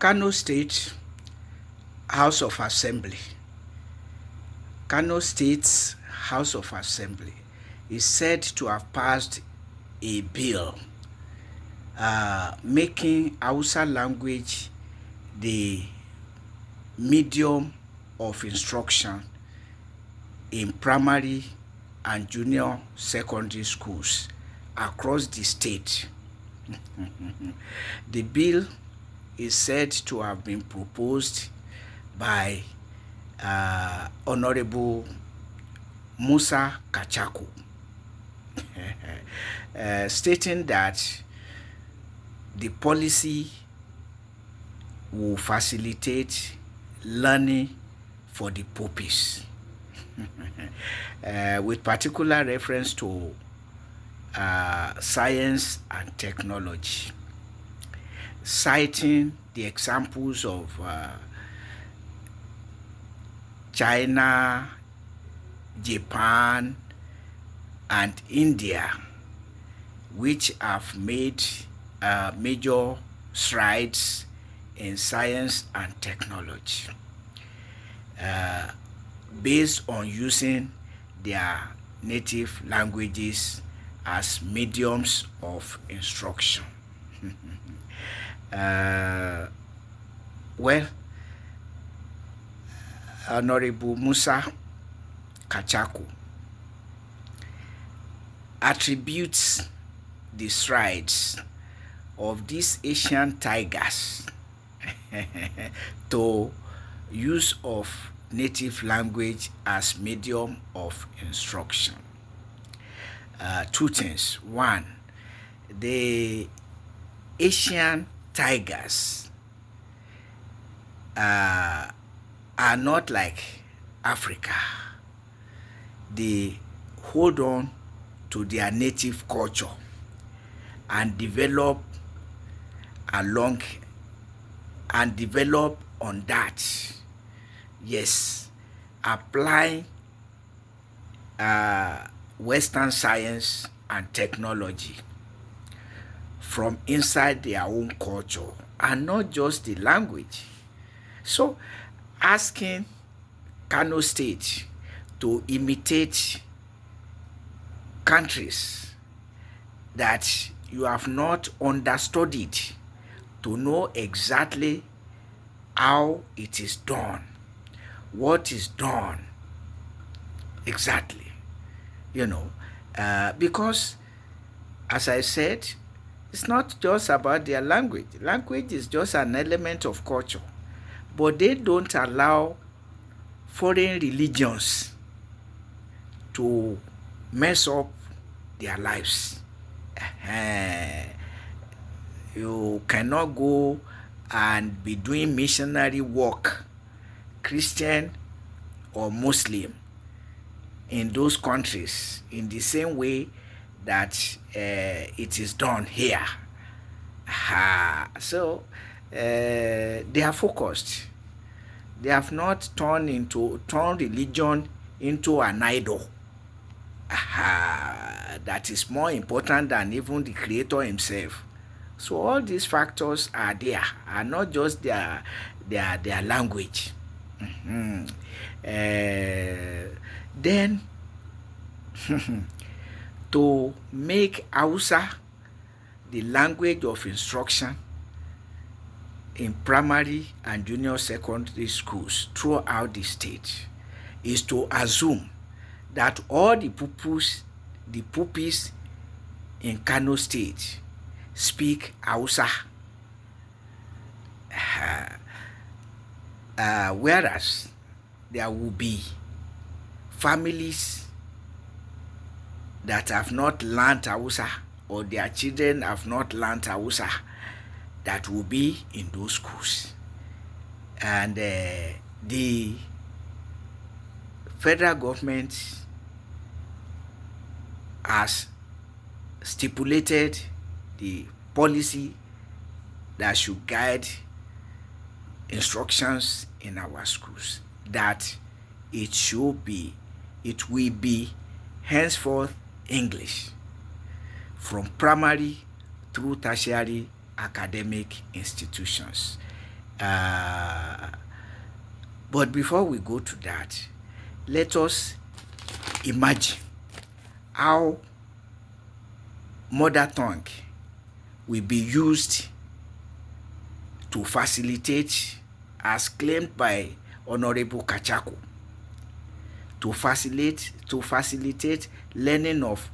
Kano State House of Assembly. Kano State's House of Assembly is said to have passed a bill making Hausa language the medium of instruction in primary and junior secondary schools across the state. The bill is said to have been proposed by Honorable Musa Kachaku, stating that the policy will facilitate learning for the pupils, with particular reference to science and technology, citing the examples of China, Japan, and India, which have made major strides in science and technology based on using their native languages as mediums of instruction. Well, Honorable Musa Kachaku attributes the strides of these Asian tigers to use of native language as medium of instruction. Two things. One, the Asian tigers are not like Africa. They hold on to their native culture and develop on that. Yes, apply Western science and technology from inside their own culture and not just the language. So, asking Kano State to imitate countries that you have not understood it, to know exactly how it is done, what is done exactly, because as I said, it's not just about their language. Language is just an element of culture, but they don't allow foreign religions to mess up their lives. You cannot go and be doing missionary work, Christian or Muslim, in those countries in the same way that it is done here. So they are focused. They have not turned religion into an idol that is more important than even the Creator himself. So all these factors are not just their language. Then to make Hausa the language of instruction in primary and junior secondary schools throughout the state is to assume that all the pupils in Kano State speak Hausa, whereas there will be families that have not learned Hausa, or their children have not learned Hausa, that will be in those schools. And the federal government has stipulated the policy that should guide instructions in our schools, that it will be henceforth English from primary through tertiary academic institutions. Uh, but before we go to that, let us imagine how mother tongue will be used to facilitate, as claimed by Honorable Kachako, to facilitate learning of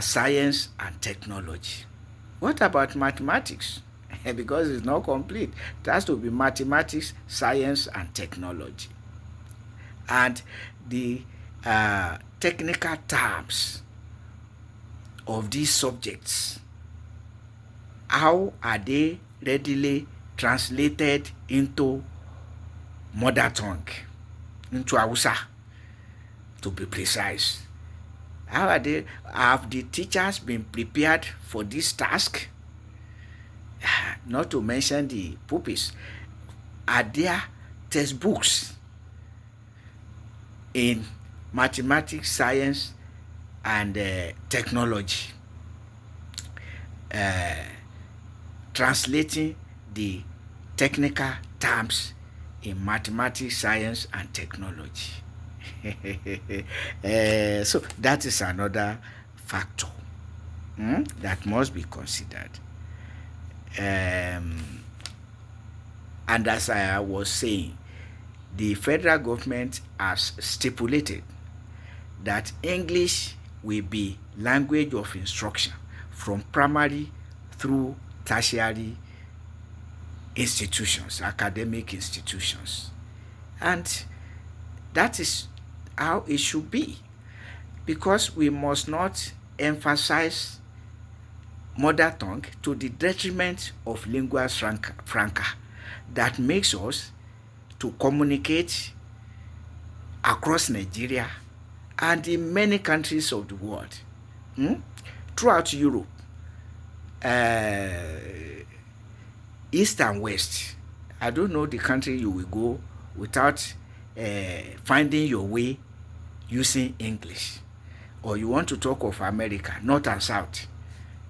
science and technology. What about mathematics? Because it's not complete. It has to be mathematics, science, and technology. And the technical terms of these subjects, how are they readily translated into mother tongue, into Hausa, to be precise? Have the teachers been prepared for this task? Not to mention the pupils. Are there textbooks in mathematics, science, and technology, translating the technical terms in mathematics, science, and technology? So that is another factor that must be considered. And as I was saying, the federal government has stipulated that English will be language of instruction from primary through tertiary institutions, academic institutions. And that is how it should be, because we must not emphasize mother tongue to the detriment of lingua franca that makes us to communicate across Nigeria and in many countries of the world. Throughout Europe, East and West. I don't know the country you will go without finding your way using English. Or you want to talk of America, North and South,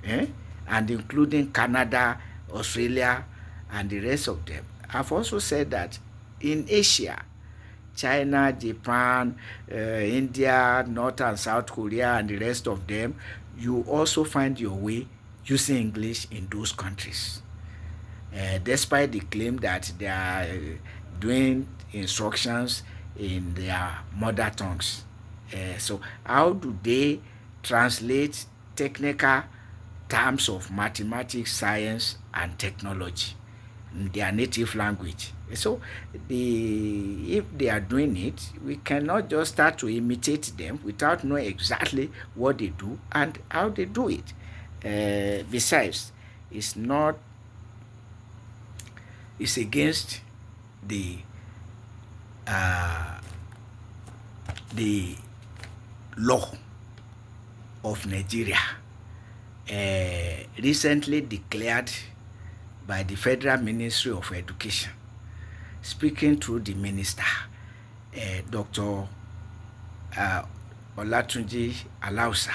and including Canada, Australia, and the rest of them. I've also said that in Asia, China, Japan, India, North and South Korea, and the rest of them, you also find your way using English in those countries. Despite the claim that they are doing instructions in their mother tongues. So how do they translate technical terms of mathematics, science, and technology in their native language? So if they are doing it, we cannot just start to imitate them without knowing exactly what they do and how they do it. Besides, it's against the law of Nigeria, recently declared by the Federal Ministry of Education, speaking through the minister, Dr. Olatunji Alausa.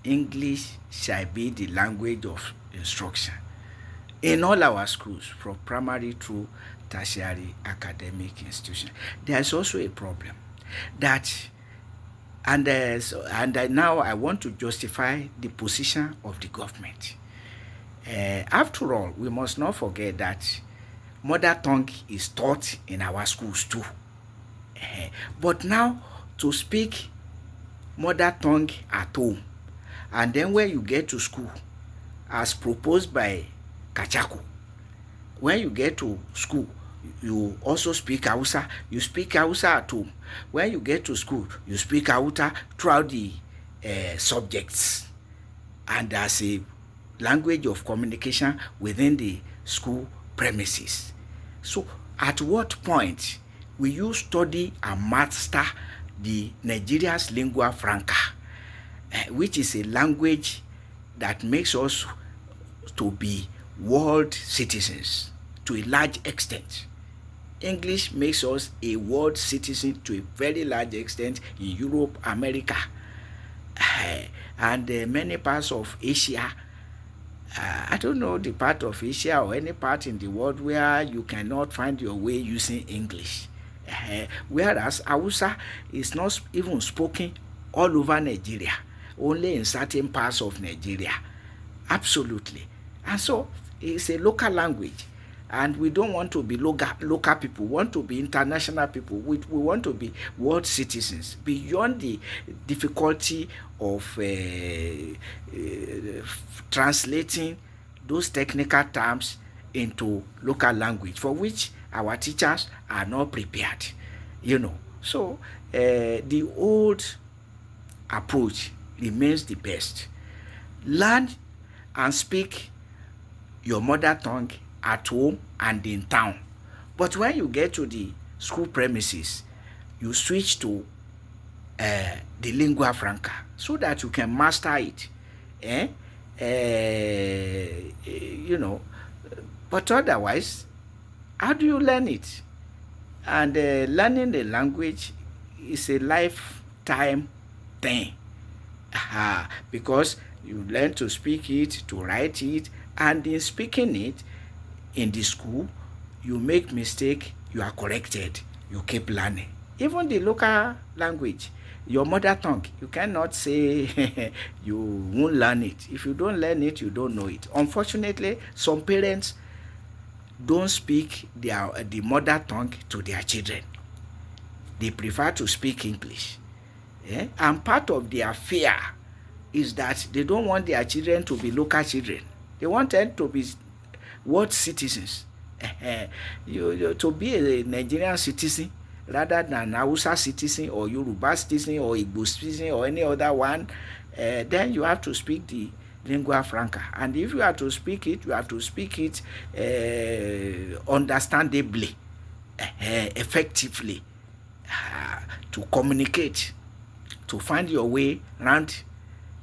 English shall be the language of instruction in all our schools, from primary through tertiary academic institutions. There is also a problem that, and now I want to justify the position of the government. After all, we must not forget that mother tongue is taught in our schools too. But now, to speak mother tongue at home, and then when you get to school, as proposed by Kachako, when you get to school, you also speak Hausa. You speak Hausa at home. When you get to school, you speak Hausa throughout the subjects, and as a language of communication within the school premises. So at what point will you study and master the Nigeria's lingua franca, which is a language that makes us to be world citizens to a large extent? English makes us a world citizen to a very large extent in Europe, America, and many parts of Asia, I don't know the part of Asia or any part in the world where you cannot find your way using English. Whereas Hausa is not even spoken all over Nigeria, only in certain parts of Nigeria. Absolutely. And so it's a local language. And we don't want to be local people, we want to be international people. We want to be world citizens beyond the difficulty of translating those technical terms into local language for which our teachers are not prepared. So the old approach remains the best. Learn and speak your mother tongue at home and in town. But when you get to the school premises, you switch to the lingua franca so that you can master it. Eh? You know, but otherwise, how do you learn it? And learning the language is a lifetime thing. Because you learn to speak it, to write it, and in speaking it in the school, you make mistake, you are corrected, you keep learning. Even the local language, your mother tongue, you cannot say you won't learn it. If you don't learn it, you don't know it. Unfortunately, some parents don't speak the mother tongue to their children. They prefer to speak English. And part of their fear is that they don't want their children to be local children. They want them to be world citizens. To be a Nigerian citizen rather than Hausa citizen or Yoruba citizen or Igbo citizen or any other one, then you have to speak the lingua franca. And if you have to speak it, you have to speak it understandably, effectively, to communicate, to find your way around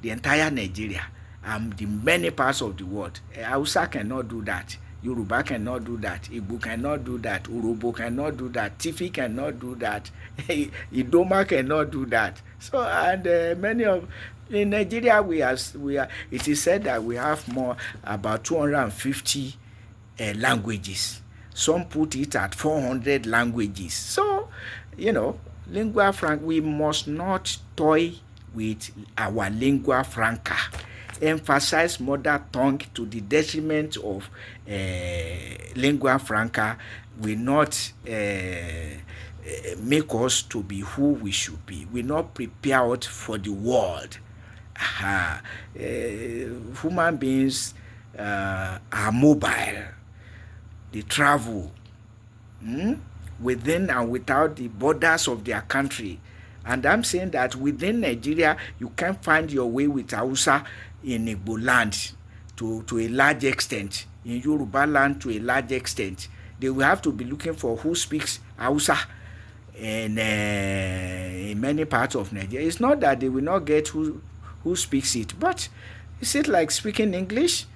the entire Nigeria and the many parts of the world. Hausa cannot do that. Yoruba cannot do that. Igbo cannot do that. Urobo cannot do that. Tifi cannot do that. Idoma cannot do that. So, and many of in Nigeria we are. It is said that we have about 250 languages. Some put it at 400 languages. So, lingua franca. We must not toy with our lingua franca. Emphasize mother tongue to the detriment of lingua franca will not make us to be who we should be. We not prepared for the world. Human beings are mobile. They travel within and without the borders of their country. And I'm saying that within Nigeria, you can find your way with Hausa in Igbo land to a large extent, in Yoruba land to a large extent. They will have to be looking for who speaks Hausa in many parts of Nigeria. It's not that they will not get who speaks it, but is it like speaking English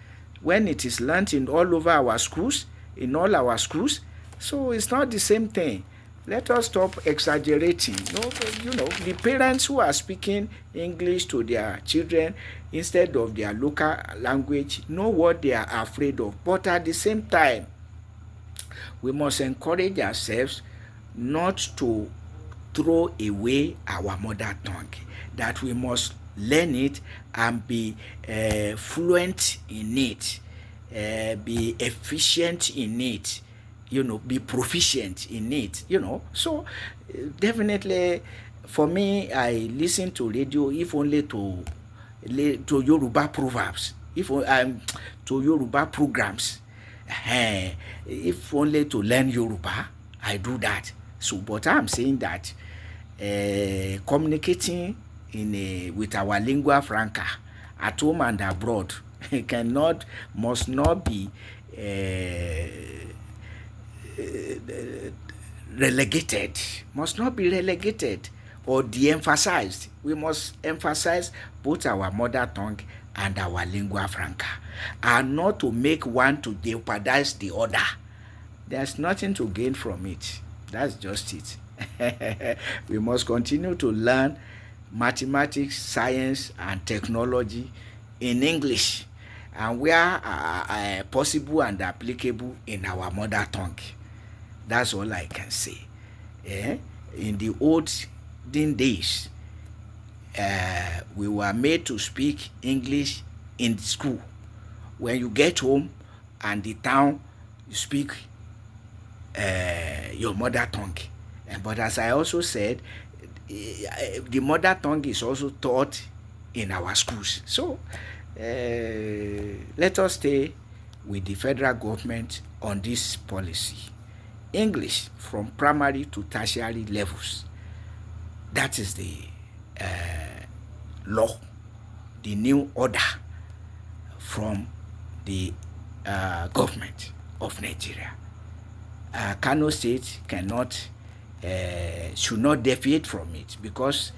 when it is learnt in all over our schools, in all our schools? So it's not the same thing. Let us stop exaggerating. The parents who are speaking English to their children instead of their local language know what they are afraid of. But at the same time, we must encourage ourselves not to throw away our mother tongue, that we must learn it and be fluent in it, be efficient in it, be proficient in it, So definitely for me, I listen to radio if only to Yoruba proverbs, to Yoruba programs, if only to learn Yoruba, I do that. So, but I'm saying that communicating with our lingua franca at home and abroad must not be relegated or de-emphasized. We must emphasize both our mother tongue and our lingua franca, and not to make one to jeopardize the other. There's nothing to gain from it. That's just it. We must continue to learn mathematics, science, and technology in English. and where possible and applicable in our mother tongue. That's all I can say. Eh? In the olden days, we were made to speak English in school. When you get home and the town, you speak your mother tongue. But as I also said, the mother tongue is also taught in our schools. So let us stay with the federal government on this policy. English from primary to tertiary levels. That is the law, the new order from the government of Nigeria. Kano State should not deviate from it, because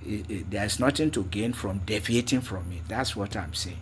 there's nothing to gain from deviating from it. That's what I'm saying.